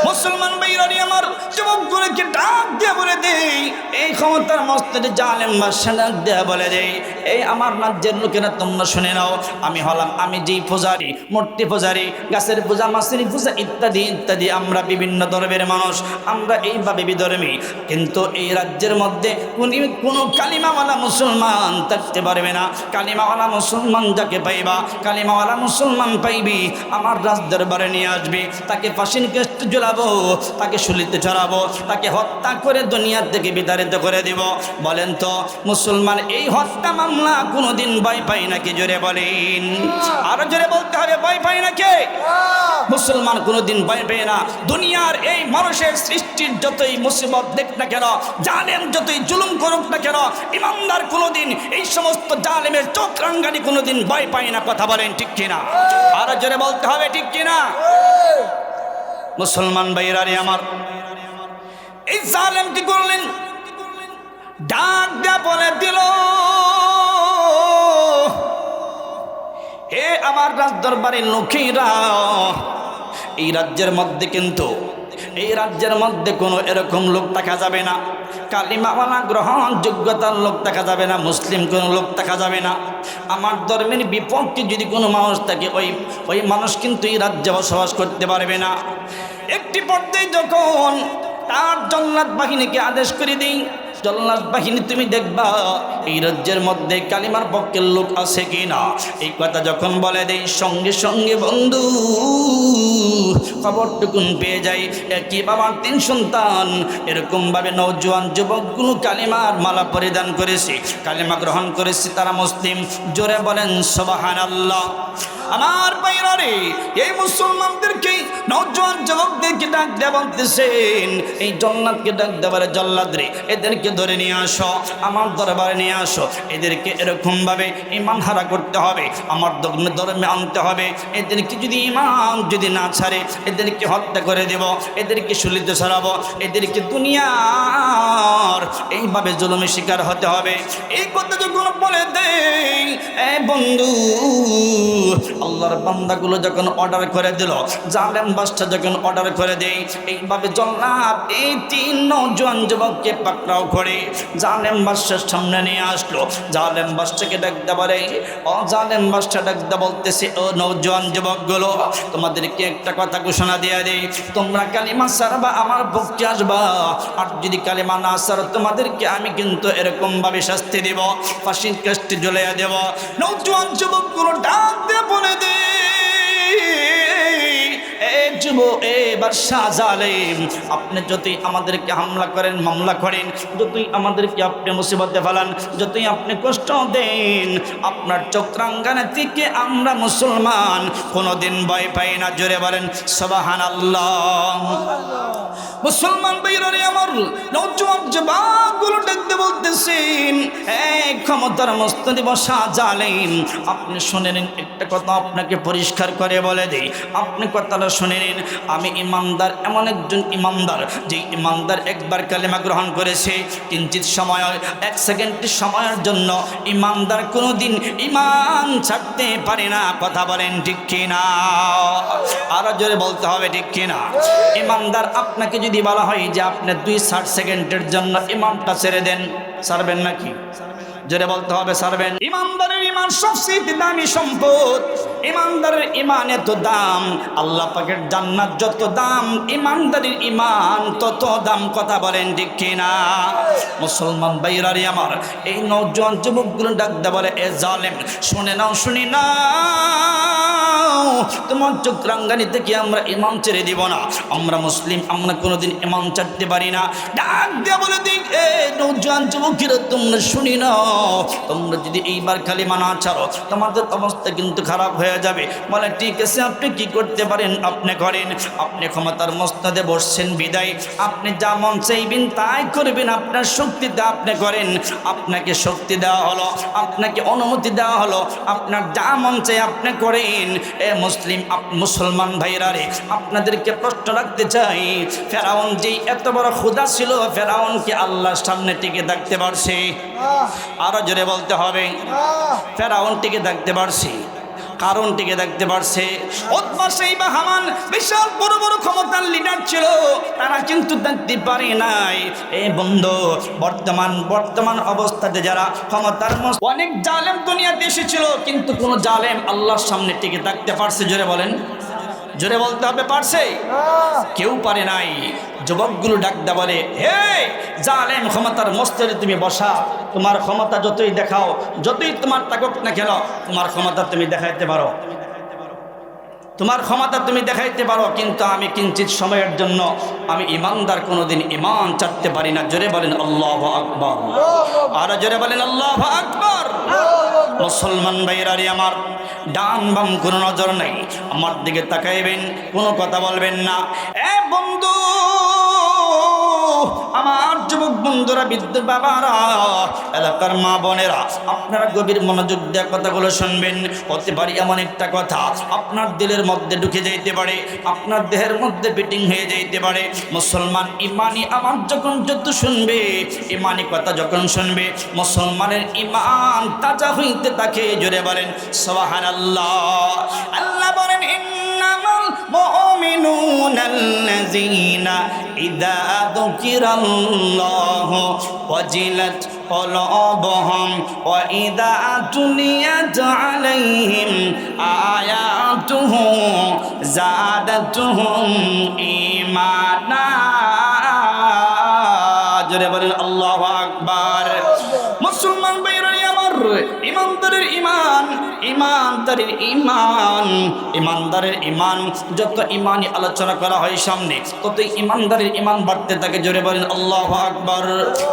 S1: মুসলমান ভাইরা আমার, যুবকগুলোকে ডাক দিয়ে বলে দেই, এই ক্ষমতার মসনদে জালেম বাদশা ডাক দিয়ে বলে দেই, এই আমার রাজ্যের লোকেরা তোমরা শুনে নাও, আমি যেই পূজারি, মূর্তি পূজারি, গাছের পূজা, মাছের পূজা ইত্যাদি ইত্যাদি, আমরা বিভিন্ন ধর্মের মানুষ, আমরা এইভাবে বিধর্মী, কিন্তু এই রাজ্যের মধ্যে কোনো কালিমাওয়ালা মুসলমান থাকতে পারবে না। কালিমাওয়ালা মুসলমান যাকে পাইবা, কালিমাওয়ালা মুসলমান পাইবি, আমার রাজ দরবারে নিয়ে আসবি, তাকে ফাঁসির কাস্টে ঝুলাবো, তাকে শুলিতে চড়াবো, তাকে হত্যা করে দুনিয়ার থেকে বিতাড়িত করে দিব। বলেন তো মুসলমান এই হত্যা মামলা কোনোদিন ভয় পাই নাকি? জোরে বলেন, আরো জোরে বলতে হবে, ভয় পাই নাকি? মুসলমান কোনোদিন ভয় পায় না। দুনিয়ার এই মানুষের সৃষ্টির যতই মুসিবত দেখ না কেন, জালেম যতই জুলুম করুক না কেন, ইমানদার কোনোদিন এই সমস্ত জালেমের চোখ রাঙ্গানি কোনোদিন ভয় পায় না। কথা বলেন ঠিক কিনা? আরো জোরে বলতে হবে ঠিক কিনা? মুসলমান ভাইরা রে আমার, এই জালেম কি করলেন? ডাক দিয়া বলে দিল, হে আমার রাজ দরবারের লোকেরা, এই রাজ্যের মধ্যে কোনো এরকম লোক দেখা যাবে না, কালিমাওয়ালা গ্রহণযোগ্যতার লোক দেখা যাবে না, মুসলিম কোনো লোক দেখা যাবে না। আমার ধর্মের বিপক্ষে যদি কোনো মানুষ থাকে, ওই মানুষ কিন্তু এই রাজ্যে বসবাস করতে পারবে না। একটি পর্যায়ে যখন তার জল্লাদ বাহিনীকে আদেশ করে দিই, জল্লাদ বাহিনী তুমি দেখবা এই রাজ্যের মধ্যে কালিমার পক্ষের লোক আছে কিনা। এই কথা যখন বলে দেই, সঙ্গে সঙ্গে বন্ধু খবরটুকুন পেয়ে যাই, একই বাবার 3 সন্তান, এরকমভাবে নওজোয়ান যুবকগুলো কালিমার মালা পরিধান করেছে, কালিমা গ্রহণ করেছে, তারা মুসলিম। জোরে বলেন সুবহানাল্লাহ। আমার ভাইরা রে, এই মুসলমানদেরকে নওজোয়ান যুবকদেরকে ডাক দেয়া বলতেছেন, এই জল্লাদকে ডাক দেওয়ারে, জল্লাদ রে এদেরকে ধরে নিয়ে আসো, আমার দরবারে নিয়ে আসো, এদেরকে এরকমভাবে ঈমান হারা করতে হবে, আমার ধর্মে আনতে হবে। এদেরকে যদি ঈমান যদি না ছাড়ে, এদেরকে হত্যা করে দেব, এদেরকে শুলিতে ছড়াবো, এদেরকে দুনিয়ার এইভাবে জুলুমের শিকার হতে হবে। এই কথা যখন বলে দেই এ বন্ধু, আল্লাহর বান্দাগুলো যখন অর্ডার করে দিল, জালেম বাদশা যখন অর্ডার করে দেই, এইভাবে জল্লাদ এই 3 নওজোয়ান যুবককে পাকড়াও করে জালেম বাদশার সামনে নিয়ে আসলো। জালেম বাদশাকে ডাকতে পারে, ও জালেম বাদশা ডাকতে বলতেছে, ও নওজোয়ান যুবকগুলো, তোমাদেরকে একটা কথা ঘোষণা দিয়ে দেই, তোমরা কালিমা ছাড়বা আমার পক্ষে আসবা, আর যদি কালিমা না ছাড়ো তোমাদেরকে আমি কিন্তু এরকম ভাবে শাস্তি দেব, ফাঁসির কাস্টে ঝুলিয়ে দেব। নওজোয়ান যুবকগুলো ডাক দিয়ে বলে দে, বাদশা জালেম, আপনি যতই আমাদেরকে হামলা করেন, মামলা করেন, যতই আমাদেরকে আপনি মুসিবতে ফেলান, যতই আপনি কষ্ট দেন, আপনার চক্রাঙ্গনা থেকে আমরা মুসলমান কোনোদিন ভয় পাই না। জোরে বলেন সুবহানাল্লাহ। মুসলমান ভাইরা আমার, নওজোয়ান যুবকগুলো ডাকতে বলতেছেন, এই ক্ষমতার মস্তদি বসা জালেম, আপনি শুনে নিন একটা কথা, আপনাকে পরিষ্কার করে বলে দেই, আপনি কথাটা শুনে নিন। আমি ইমানদার, এমন একজন ইমানদার যে ইমানদার একবার কালেমা গ্রহণ করেছে, কিঞ্চিত সময়, 1 সেকেন্ডের সময়ের জন্য ইমানদার কোনোদিন ইমান ছাড়তে পারে না। কথা বলেন ঠিক কিনা? আরো জোরে বলতে হবে ঠিক কিনা? ইমানদার আপনাকে যদি বলা হয় যে আপনি 2 সেকেন্ডের জন্য ইমানটা ছেড়ে দেন, ছাড়বেন নাকি? জোরে বলতে হবে ছাড়বেন। ইমানদারের ইমান সবচেয়ে দামি সম্পদ। ইমানদারের ইমান এত দাম, আল্লাহ পাকের জান্নাত যত দাম, ইমানদারের ইমান তত দাম। কথা বলেন ঠিক কিনা? মুসলমান ভাইরারে আমার, এই নওজোয়ান যুবকগুলো ডাকতে বলে, এ জালেম, শুনে নাও, শুনি না, তোমার চক্রাঙ্গানি থেকে আমরা ইমাম ছেড়ে দিব না, আমরা মুসলিম, আমরা কোনোদিন ইমাম ছাড়তে পারি না। ডাক দিয়ে বলে দিক, এ নওজোয়ান যুবকেরা, তোমরা শুনি না, তোমরা যদি এইবার কালিমা না ছাড়ো তোমাদের অবস্থা কিন্তু খারাপ হয়ে যাবে। বলে ঠিক আছে, আপনি কি করতে পারেন আপনি করেন, আপনি ক্ষমতার মস্তদে বসছেন বিদায়, আপনি যা মন চাইবেন তাই করবেন, আপনার শক্তিতে আপনি করেন, আপনাকে শক্তি দেওয়া হলো, আপনাকে অনুমতি দেওয়া হলো, আপনার যা মন চাই আপনি করেন। এ মুসলমান ভাইরা রে, আপনাদেরকে প্রশ্ন রাখতে চাই, ফেরাউন যে এত বড় ক্ষুধা ছিল, ফেরাউন কি আল্লাহর সামনে টিকে থাকতে পারছে? আরো জোরে বলতে হবে, ফেরাউন টিকে থাকতে পারছে? কারণ টিকে থাকতে পারছে? উতবা সাইবা হামান বিশাল বড় বড় ক্ষমতার লিডার ছিল, তারা কিন্তু থাকতে পারে নাই। এই বন্ধু, বর্তমান অবস্থাতে যারা ক্ষমতার অনেক জালেম দুনিয়াতে এসেছিল, কিন্তু কোন জালেম আল্লাহর সামনে টিকে থাকতে পারছে? জোরে বলেন, জোরে বলতে হবে, পারছে? কেউ পারে নাই। যুবকগুলো ডাকতে বলে, হে জালেম, ক্ষমতার মস্তদে তুমি বসা, তোমার ক্ষমতা যতই দেখাও, যতই তোমার তাকত না কেন, তোমার ক্ষমতা তুমি দেখাইতে পারো, তোমার ক্ষমতা তুমি দেখাইতে পারো, কিন্তু আমি কিঞ্চিত সময়ের জন্য আমি ইমানদার কোনোদিন ইমান ছাড়তে পারি না। জোরে বলেন আল্লাহু আকবার। আর জোরে বলেন আল্লাহু আকবার। মুসলমান ভাইরা রে আমার, ডান বাম কোনো নজর নেই, আমার দিকে তাকাইবেন, কোনো কথা বলবেন না। এ বন্ধু, আমার যুবক বন্ধুরা, বৃদ্ধ বাবারা, এলাকার মা বোনেরা, আপনারা গভীর মনোযোগ দিয়ে কথাগুলো শুনবেন। হতে পারে এমন একটা কথা আপনার দিলের মধ্যে ঢুকে যাইতে পারে, আপনার দেহের মধ্যে ফিটিং হয়ে যাইতে পারে। মুসলমান ইমানি আমার যখন যত শুনবে, ইমানি কথা যখন শুনবে, মুসলমানের ইমান তাজা হইতে থাকে। জোরে বলেন সুবহানাল্লাহ। আল্লাহ বলেন, ইন্নামাল মুমিনুনাল্লাযীনা ইযা যুকিরাল্লাহু ওয়াজিলাত কুলুবুহুম ওয়া ইযা তুলিয়াত আলাইহিম আয়াতুহু যাদাতুহুম ঈমানা। জোরে বলেন আল্লাহু আকবার। মুসলমান ভাইরা আমার, ইমানদারের ইমান, ইমানদারের ইমান, ইমানদারের ইমান, যত ইমানি আলোচনা করা হয় সামনে, ততই ইমানদারের ইমান বাড়তে থাকে। জোরে বলেন আল্লাহু আকবার।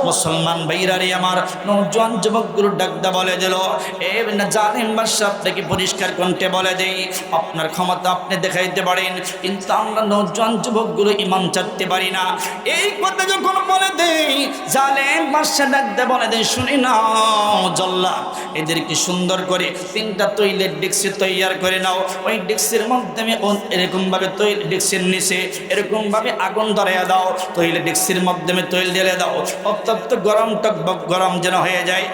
S1: মুসলমান ভাইরা রে আমার, নওজোয়ান যুবকগুলো ডাকদা বলে দিল, এ জালিম বাদশা আপনাকে পরিষ্কার কণ্ঠে বলে দেই, আপনার ক্ষমতা আপনি দেখাইতে পারেন, কিন্তু আমরা নওজোয়ান যুবকগুলো ইমান ছাড়তে পারি না। এই কথা যখন বলে দেই, জালিম বাদশা ডাকদা বলে দেয়, শুনি নাও জল্লাদ, এদেরকে সুন্দর করে 3টা তৈলের ডেকসি তৈয়ার করে নাও, ওই ডেকসির মাধ্যমে এরকম ভাবে তৈল, ডেকসির নিচে এরকম ভাবে আগুন ধরাইয়া দাও, তৈলে ডেকসির মাধ্যমে তৈল ঢেলে দাও, অত্যন্ত গরম টকবক গরম যেন হয়ে যায়।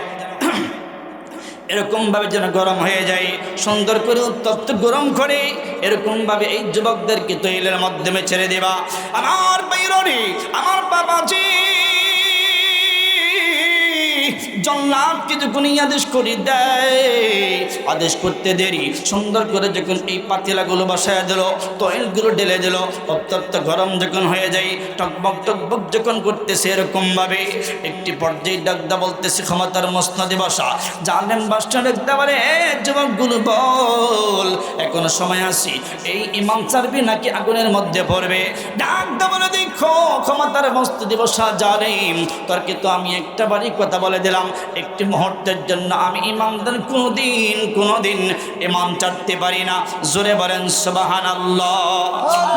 S1: এরকমভাবে যেন গরম হয়ে যায়, সুন্দর করে উত্তপ্ত গরম করে এরকমভাবে এই যুবকদেরকে তৈলের মাধ্যমে ছেড়ে দেবা। আমার বাইরে আমার বাবাজি জল্লাদকে যখন আদেশ করে দেয়, আদেশ করতে দেরি, সুন্দর করে যখন এই পাতিলাগুলো বসায় দিল, তৈলগুলো ঢেলে দিল, অত্যন্ত গরম যখন হয়ে যায়, টকবক টকবক যখন করতেছে এরকমভাবে একটি পর্যায়ে ডাকদা বলতেছে ক্ষমতার মসনদে বসা জালেম বাদশা ডাকতে পারে, যুবকগুলো বল এখনো সময় আসি, এই ইমাম চারবি নাকি আগুনের মধ্যে পড়বে? ডাকদা বলে দেখো ক্ষমতার মসনদে বসা জালেম, তোর কিন্তু আমি একটা বারই কথা বলে দিলাম, একটি মুহূর্তের জন্য আমি ইমামদের কোনোদিন ইমাম চাটতে পারি না। জোরে বলেন সুবহানাল্লাহ।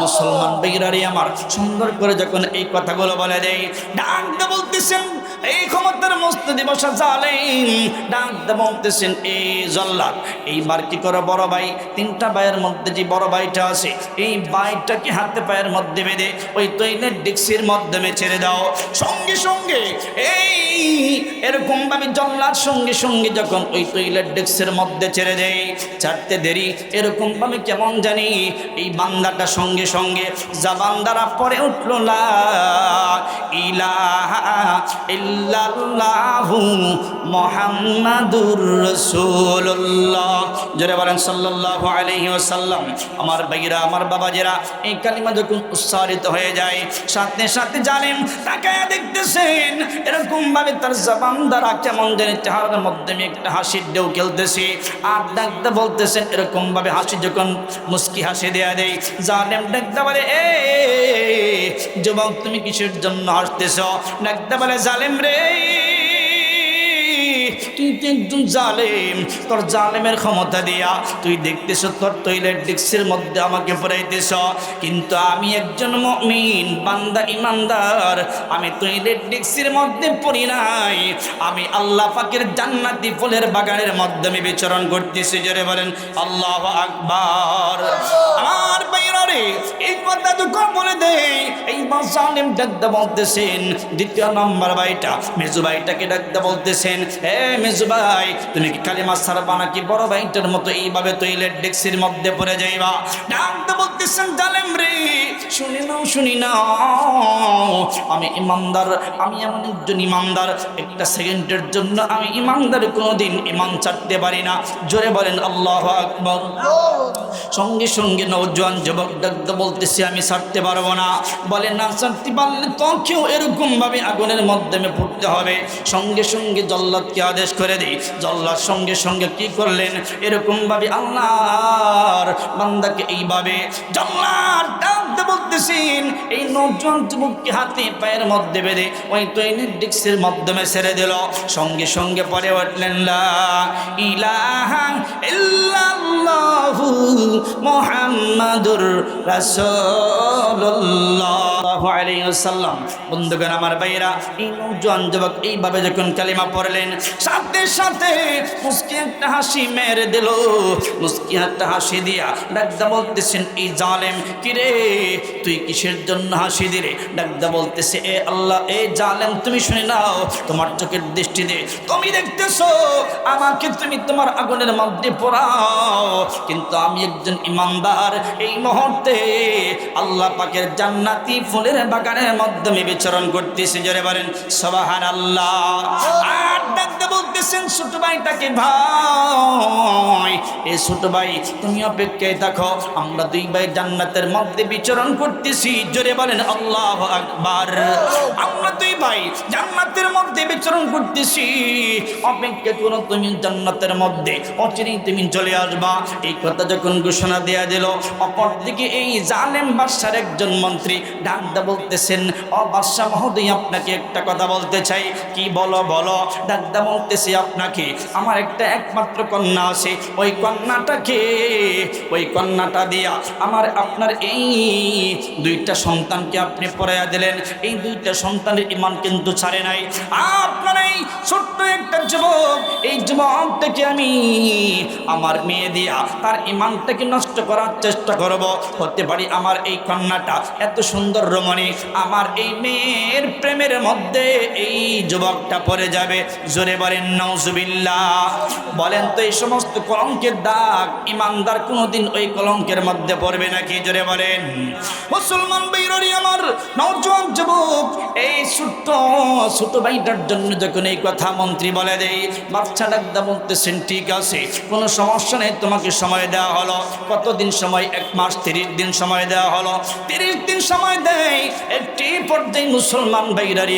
S1: মুসলমান ভাইরারে আমার সুন্দর করে যখন এই কথাগুলো বলে দেয়, ডাকতে বলতেছেন এই ক্ষমতার মসনদে বসা জালেম, ডাকতে বলতেছেন এই জল্লাদ, এইবার কি করে বড় ভাই, তিনটা ভাইয়ের মধ্যে যে বড় ভাইটা আছে এই ভাইটাকে হাতে পায়ের মধ্যে বেঁধে ওই তৈলের ডিক্সির মাধ্যমে ছেড়ে দাও। সঙ্গে সঙ্গে এই এরকম ভাবে জল্লাদ সঙ্গে সঙ্গে যখন ওই তৈলের ডিক্সির মধ্যে ছেড়ে দেয়, ছাড়তে দেরি এরকম ভাবে কেমন জানি এই বান্দাটা সঙ্গে সঙ্গে জবান দ্বারা পড়ে উঠল লা ইলাহা ইল্লাল্লাহু মুহাম্মাদুর রাসূলুল্লাহ। জোরে বলেন সাল্লাল্লাহু আলাইহি ওয়াসাল্লাম। আমার ভাইরা আমার বাবাজেরা এই কালিমা যখন উচ্চারিত হয়ে যায়, সাথে সাথে জালেম তাকায়া দেখতেছেন এরকম ভাবে তার জবান দ্বারা কেমন জানি চেহারার মধ্যে একটা হাসির ঢেউ খেলতেছে, আর ডাকতে বলতেছেন এরকম ভাবে হাসি যখন মুস্কি হাসি দেয়া দেয়, জালেম ডাকতে বলে এ যুবক তুমি কিসের জন্য হাসতেছ? ডাকতে বলে জালেম রে তুই তো একজন জালেম, তোর জালেমের ক্ষমতা দিয়া তুই দেখতেছ তোর তৈলের ডিক্সির মধ্যে আমাকে পড়াইতেছ, কিন্তু আমি একজন মুমিন বান্দা ইমানদার, আমি তৈলের ডিক্সির মধ্যে পড়ি নাই, আমি আল্লাহ পাকের জান্নাতি ফুলের বাগানের মাধ্যমে বিচরণ করতেছি। জোরে বলেন আল্লাহু আকবার। আমার বাইরে এই কথা দুঃখ বলে দেয়, এই জালেম ডাকতে বলতেছেন দ্বিতীয় নম্বর ভাইটা মেজু ভাইটাকে ডাকতে বলতেছেন, হে মেজু ভাই তুমি কি কালিমা ছাড়বা নাকি বড় ভাইটার মতো এইভাবে তৈলের ডিক্সির মধ্যে পড়ে যাইবা? ডাকতে বলতেছেন জালেম রে শুনি নাও আমি ইমানদার, আমি এমন একজন ইমানদার, একটা সেকেন্ডের জন্য আমি ইমানদার কোনোদিন ইমান ছাড়তে পারি না। জোরে বলেন আল্লাহু আকবার। সঙ্গে সঙ্গে নওজোয়ান যুবক ডাকতে বলতেছে আমি ছাড়তে পারবো না। বলে না ছাড়তে পারলে তোকেও এরকম ভাবে আগুনের মাধ্যমে পড়তে হবে। সঙ্গে সঙ্গে জল্লাদকে আদেশ করে দিই, জল্লাদ সঙ্গে সঙ্গে কি করলেন এরকম ভাবে আল্লাহর বান্দাকে এইভাবে জল্লাদ ডাকতে বলতেছেন এই নওজোয়ান যুবককে হাতে পায়ের মধ্যে বেঁধে ওই তৈলের ডিক্সির মাধ্যমে ছেড়ে দিল। সঙ্গে সঙ্গে পরে উঠলেন লা ইলাহা ইল্লাল্লাহু মুহাম্মাদুর রাসূলুল্লাহ আলাইহি ওয়াসাল্লাম। বন্ধুগণ আমার ভাইরা এই নওজোয়ান যুবক এইভাবে যখন কালিমা পড়লেন, সাথে সাথে মুস্কি একটা হাসি মেরে দিল। মুস্কি একটা হাসি দিয়া ডাকদা বলতেছেন এই জালেম কিরে তুই কিসের জন্য হাসি দিলে? ডাকদা বলতেছে এ আল্লাহ এ জালেম তুমি শুনে নাও, তোমার চোখের দৃষ্টিতে তুমি দেখতেছো আমাকে তুমি তোমার আগুনের মধ্যে পোড়াও, কিন্তু আমি একজন ইমানদার এই মুহূর্তে আল্লাহ পাকের জান্নাতি ফুলের বাগানের মাধ্যমে বিচরণ করতেছি। জোরে বলেন সুবহানাল্লাহ। আর ডাকতে বলতেছেন ছোট ভাইটাকে ভাই এ ছোট ভাই তুমি অপেক্ষায় থাকো, আমরা দুই ভাই জান্নাতের মধ্যে বিচরণ করতেছি। জোরে বলেন আল্লাহু আকবার। আমরা দুই ভাই জান্নাতের মধ্যে বিচরণ করতেছি, অপেক্ষা করো তুমি জান্নাতের মধ্যে, অচিরেই তুমি চলে আসবা। এই কথা যখন ঘোষণা দেয়া দিল, অপরদিকে এই জালেম বাদশার একজন মন্ত্রী ডাকদা বলতেছেন ও বাদশা মহোদয় আপনাকে একটা কথা বলতে চাই। কি বলো বলো? ডাকদা বলতেছি আপনাকে আমার একটা একমাত্র কন্যা আছে, ওই কন্যাটা দিয়া আপনার এই দুইটা সন্তানকে আপনি পড়াইয়া দিলেন, এই দুইটা সন্তানের ঈমান কিন্তু ছাড়ে নাই। আপনার এই ছোট্ট একটা যুবক, এই যুবকটাকে আমি আমার মেয়ে দিয়া তার ইমানটাকে নষ্ট করার চেষ্টা করব। হতে পারি আমার এই কন্যাটা এত সুন্দর রমণী, আমার এই মেয়ের প্রেমের মধ্যে এই যুবকটা পড়ে যাবে। জোরে বলেন নাউজুবিল্লাহ। বলেন তো এই সমস্ত কলঙ্কের দাগ ইমানদার কোনোদিন ওই কলঙ্কের মধ্যে পড়বে নাকি? জোরে বলেন। মুসলমান ভাইরা আমার, নওজোয়ান যুবক, এই ছোট ভাইটার জন্য যখন এই কথা মন্ত্রী বলে দেয়, বাচ্চা ডাকদা বলতেছেন ঠিক আছে, কোনো সমস্যা নেই, তোমাকে সময় দেওয়া হলো। কতদিন সময়? 1 মাস 30 দিন সময় দেওয়া হলো। 30 দিন সময় দেয়। একটি পর্যায়ে মুসলমান ভাইরারি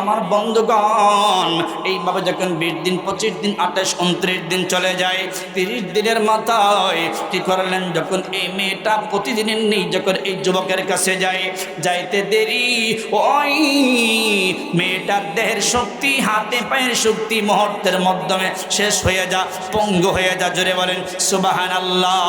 S1: আমার বন্ধুগণ, এইভাবে যখন 20 দিন 25 দিন 28 29 দিন চলে যায়, 30 দিনের মাথায় কি করলেন, যখন এই মেয়েটা প্রতিদিনের নেই যখন এই যুবকের কাছে যায়, যাইতে দেরি ওই মেয়েটার দেহের শক্তি, হাতে পায়ের শক্তি মুহূর্তের মাধ্যমে শেষ হয়ে যা, পঙ্গু হয়ে যা। জোরে বলেন সুবহানাল্লাহ।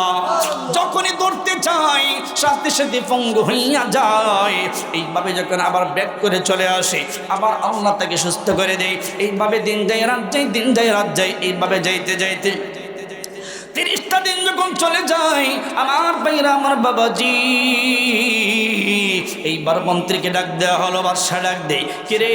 S1: যখনই দৌড়তে চাই সাথে সাথে পঙ্গু হইয়া যায়। এইভাবে যখন আবার ব্যাক করে চলে আসে, আবার আল্লাহ তাকে সুস্থ করে দেয়। এইভাবে দিন যায় রাত যায়, দিন যায় রাত যায়, এইভাবে যাইতে যাইতে 30টা দিন যখন চলে যায়, আমার ভাইরা, আমার বাবাজি, এইবার মন্ত্রীকে ডাক দেওয়া হলো। বাদশা ডাক দেয়, কিরে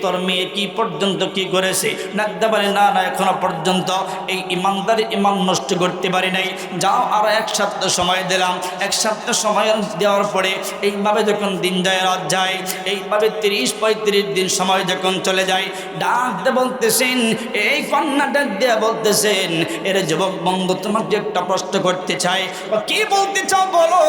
S1: তোর মেয়ে কি পর্যন্ত কি করেছে? ডাক দেওয়া বলে, না না, এখনো পর্যন্ত এই ইমানদারি ইমান নষ্ট করতে পারি নাই। যাও, আর 1 সপ্তাহ সময় দিলাম। 1 সপ্তাহ সময় দেওয়ার পরে এইভাবে যখন দিন যায় রাত যায়, এইভাবে 30-35 দিন সময় যখন চলে যায়, ডাক দিয়ে বলতেছেন, এই কন্যা ডাক দিয়ে বলতেছেন, এর যুবক বন্ধু, তোমাকে একটা প্রশ্ন করতে চাই। কি বলতে চাও বলো।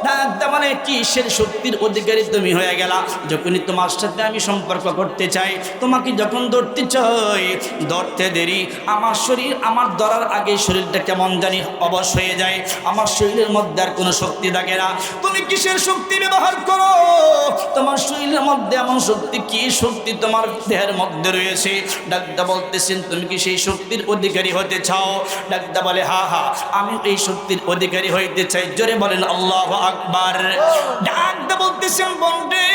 S1: ডাক দিয়ে মানে, কিসের শক্তির অধিকারী তুমি হয়ে গেলা যখনই তোমার সাথে আমি সম্পর্ক করতে চাই? তোমাকে যখন ধরতে চাই, ধরতে দেরি, আমার শরীর, আমার ধরার আগে শরীরটা কেমন জানি অবশ হয়ে যায়, আমার শরীরের মধ্যে আর কোনো শক্তি থাকে না। তুমি কিসের শক্তি ব্যবহার করো? তোমার শরীরের মধ্যে এমন শক্তি, কি শক্তি তোমার দেহের মধ্যে রয়েছে? ডাক্তার বলতেছেন, তুমি কি সেই শক্তির অধিকারী হতে চাও? ডাক্তার বলে, হা হা, আমি এই শক্তির অধিকারী হইতে চাই। জোরে বলেন আল্লাহু আকবার। ডাক্তার বলতেছেন, বন্ধে,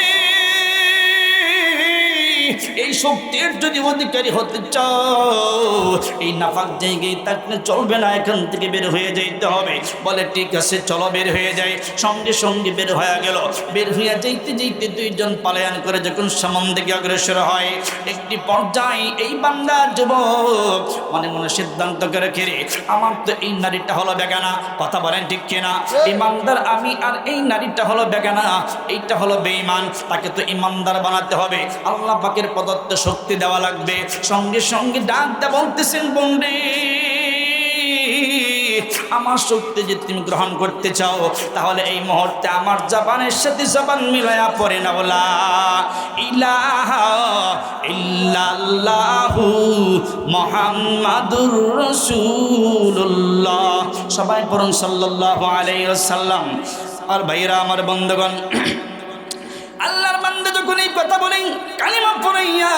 S1: এই শক্তির যদি অধিকারী হতে চাও, এই নাপাক জায়গায় থাকলে চলবে না, এখান থেকে বের হয়ে যাইতে হবে। বলে ঠিক আছে, চলো বের হয়ে যাই। সঙ্গে সঙ্গে বের হয়ে গেল। বের হইয়া যাইতে যাইতে 2 জন পালায়ন করে যখন সামন দিকে অগ্রসর হয়, একটি পর্যায়ে এই বান্দা যুবক মনে মনে সিদ্ধান্ত করে, রে আমার তো এই নারীটা হলো বেগানা। কথা বলেন ঠিক কিনা? ইমানদার আমি, আর এই নারীটা হলো বেগানা, এইটা হলো বেঈমান। তাকে তো ইমানদার বানাতে হবে, আল্লাহ পাকের প্রদত্ত শক্তি দেওয়া লাগবে। সঙ্গে সঙ্গে ডাক দিয়ে বলতেছেন, বন্ধে, আমার শক্তি যদি তুমি গ্রহণ করতে চাও, তাহলে এই মুহূর্তে আমার জবানের সাথে জবান মিলায়া পড়ে না, বলা ইলাহা ইল্লাল্লাহু মুহাম্মাদুর রাসূলুল্লাহ। সবাই পড়ুন সাল্লাল্লাহু আলাইহি ওয়াসাল্লাম। আর ভাইরা, আমার বন্ধুগণ, আল্লাহর বান্দা যখন এই কথা বলেন, কালিমা পড়াইয়া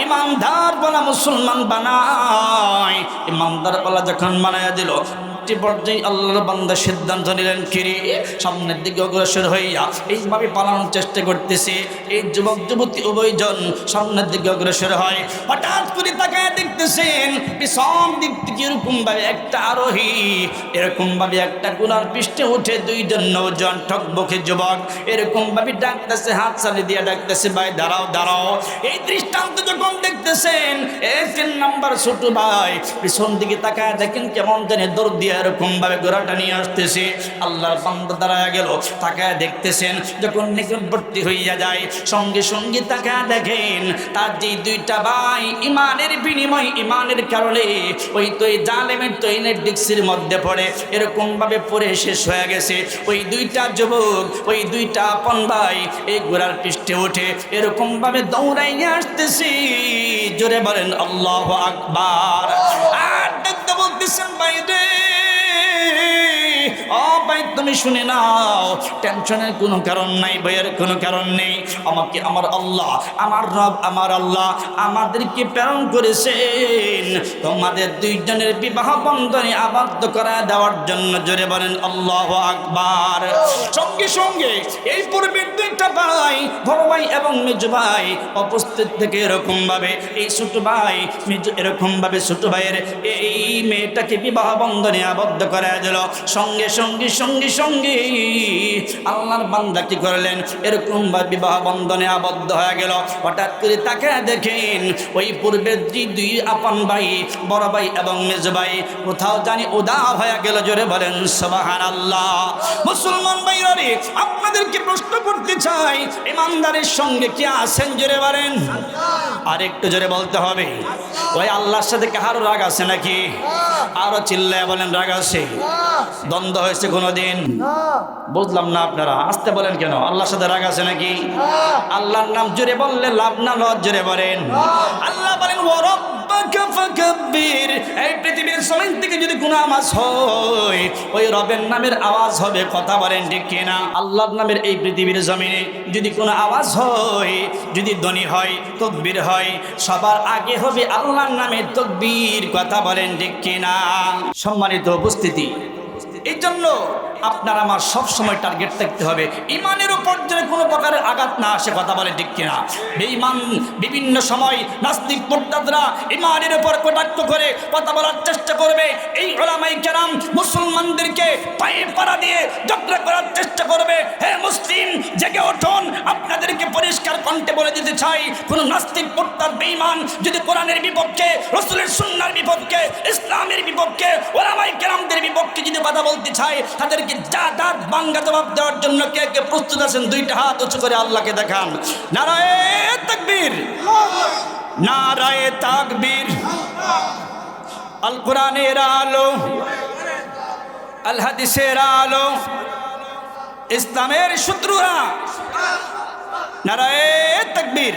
S1: ইমানদার বলা মুসলমান বানায়, ইমানদার বলা যখন বানাইয়া দিল, পর্যায়ে আল্লাহর বান্দা সিদ্ধান্ত নিলেন, কিরে সামনের দিকে অগ্রসর হইয়া এইভাবে পালানোর চেষ্টা করতেছে। এই যুবক যুবতী উভয়জন সামনের দিকে অগ্রসর হয়। হঠাৎ করে তাকায় দেখতেছেন, পিছন দিক থেকে এরকম ভাবে একটা আরোহী, এরকম ভাবে একটা গুনার পৃষ্ঠে উঠে 2 জন নওজোয়ান ঠকবকে যুবক এরকম ভাবে ডাকতেছে, হাত চালিয়ে দিয়ে ডাকতেছে, ভাই দাঁড়াও দাঁড়াও। এই দৃষ্টান্ত যখন দেখতেছেন, 1 নাম্বার ছোট ভাই পিছন দিকে তাকায় দেখেন, কেমন জানি দৌড় দিয়ে এরকম ভাবে ঘোড়াটা নিয়ে আসতেছে। আল্লাহর বান্দা দাঁড়ায় গেল, তাকায় দেখতেছেন, যখন নিকটবর্তী হইয়া যায়, সঙ্গে সঙ্গে তাকায় দেখেন, তার যে 2টা ভাই ইমানের বিনিময়, ইমানের কারণে ওই তো এই জালেমের তৈনের ডিক্সির মধ্যে পড়ে এরকম ভাবে পড়ে শেষ হয়ে গেছে। ওই 2টা যুবক, ওই 2টা আপন ভাই এই ঘোড়ার পৃষ্ঠে উঠে এরকম ভাবে দৌড়াইয়া আসতেছে। জোরে বলেন আল্লাহু আকবার। আর দেখতে বলতেছেন, বাইরে ও ভাই তুমি শুনে নাও, টেনশনের কোনো কারণ নাই, ভয়ের কোনো কারণ নেই। আমাকে আমার আল্লাহ, আমার রব, আমার আল্লাহ আমাদেরকে প্রেরণ করেছেন তোমাদের দুইজনের বিবাহ বন্ধনে আবদ্ধ করা দেওয়ার জন্য। জোরে বলেন আল্লাহু আকবার। সঙ্গে সঙ্গে এই পূর্বের দুইটা ভাই, বড় ভাই এবং মেজ ভাই উপস্থিত থেকে এরকম ভাবে এই ছোট ভাই মেজ এরকম ভাবে ছোট ভাইয়ের এই মেয়েটাকে বিবাহ বন্ধনে আবদ্ধ করা দিল। সঙ্গে সঙ্গে সঙ্গে সঙ্গে আল্লাহর বান্দা কি করলেন, এরকম ভাবে বিবাহ বন্ধনে আবদ্ধ হয়ে গেল। হঠাৎ করে তাকে দেখেন ওই পূর্বের দুই আপন ভাই, বড় ভাই এবং মেজ ভাই কোথাও জানি উদাও হয়ে গেল। জোরে বলেন সুবহানাল্লাহ। মুসলমান ভাইরা রে, আপনাদেরকে প্রশ্ন করতে চাই, ইমানদারের সঙ্গে কি আছেন? জোরে বলেন, আর একটু জোরে বলতে হবে। ওই আল্লাহর সাথে কারো রাগ আছে নাকি? আরো চিল্লায় বলেন, রাগ আছে? দ্বন্দ্ব হয়েছে কোনোদিন? বুঝলাম না, আপনারা আসতে বলেন কেন? আল্লাহর সাথে রাগ আছে নাকি? আল্লাহর নাম জোরে বললে লাভ না লজ? জোরে বলেন। আল্লাহ বলেন ওয়া রাব্বাকা ফাকাব্বির। এই পৃথিবীর জমিন থেকে যদি কোনো আওয়াজ হয়, ওই রবের নামের আওয়াজ হবে। কথা বলেন ঠিক কিনা? আল্লাহর নামের এই পৃথিবীর জমিনে যদি কোনো আওয়াজ হয়, যদি ধ্বনি হয়, তাকবীর হয়, সবার আগে হবে আল্লাহর নামে তাকবীর। কথা বলেন ঠিক কিনা? সম্মানিত উপস্থিতি, এই জন্য আপনার আমার সব সময় টার্গেট থাকতে হবে ইমানের উপর যেন কোনো প্রকারের আঘাত না আসে। কথা বলে ঠিক কিনা? বেঈমান বিভিন্ন সময় নাস্তিক মুরতাদরা ইমানের উপর কটাক্ষ করে কথা বলার চেষ্টা করবে। এই উলামায়ে কেরাম মুসলমানদেরকে পায়ে পাড়া দিয়ে ঝগড়া করার চেষ্টা করবে। হে মুসলিম, জেগে উঠুন। আপনাদেরকে পরিষ্কার কণ্ঠে বলে দিতে চাই, কোন নাস্তিক মুরতাদ বেঈমান যদি কোরআনের বিপক্ষে, রাসূলের সুন্নাহর বিপক্ষে, ইসলামের বিপক্ষে, উলামায়ে কেরামদের বিপক্ষে যদি কথা বলতে চায়, তাদেরকে জাদাত বাঙ্গা জবাব দেওয়ার জন্য কে কে প্রস্তুত আছেন? দুইটা হাত উঁচু করে আল্লাহকে দেখান। নারায়ে তাকবীর, নারায়ে তাকবীর। আল কোরআনের আলো, আল হাদিসের আলো, ইসলামের শত্রুরা, নারায়ে তাকবীর।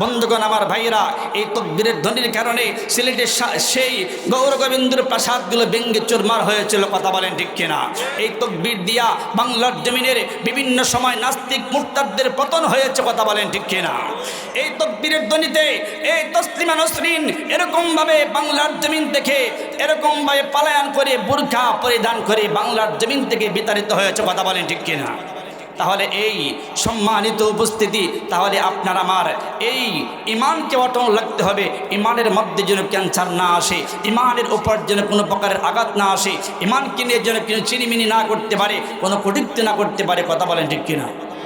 S1: বন্ধুগণ, আমার ভাইয়েরা, এই তাকবীরের ধ্বনির কারণে সিলেটের সেই গৌর গোবিন্দর প্রাসাদগুলো ভেঙ্গে চুরমার হয়েছিল। কথা বলেন ঠিক কিনা? এই তাকবীর দিয়া বাংলার জমিনের বিভিন্ন সময় নাস্তিক মুরতাদদের পতন হয়েছে। কথা বলেন ঠিক কিনা? এই তাকবীরের ধ্বনিতে এই তসলিমা নসরিন এরকমভাবে বাংলার জমিন থেকে এরকমভাবে পলায়ন করে বুরখা পরিধান করে বাংলার জমিন থেকে বিতাড়িত হয়েছে। কথা বলেন ঠিক কিনা? তাহলে এই সম্মানিত উপস্থিতি, তাহলে আপনার আমার এই ইমানকে অটল রাখতে হবে। ইমানের মধ্যে যেন ক্যান্সার না আসে, ইমানের উপর যেন কোনো প্রকারের আঘাত না আসে, ইমানকে নিয়ে যেন কোনো চিনিমিনি না করতে পারে, কোনো কটূক্তি না করতে পারে। কথা বলেন ঠিক কিনা?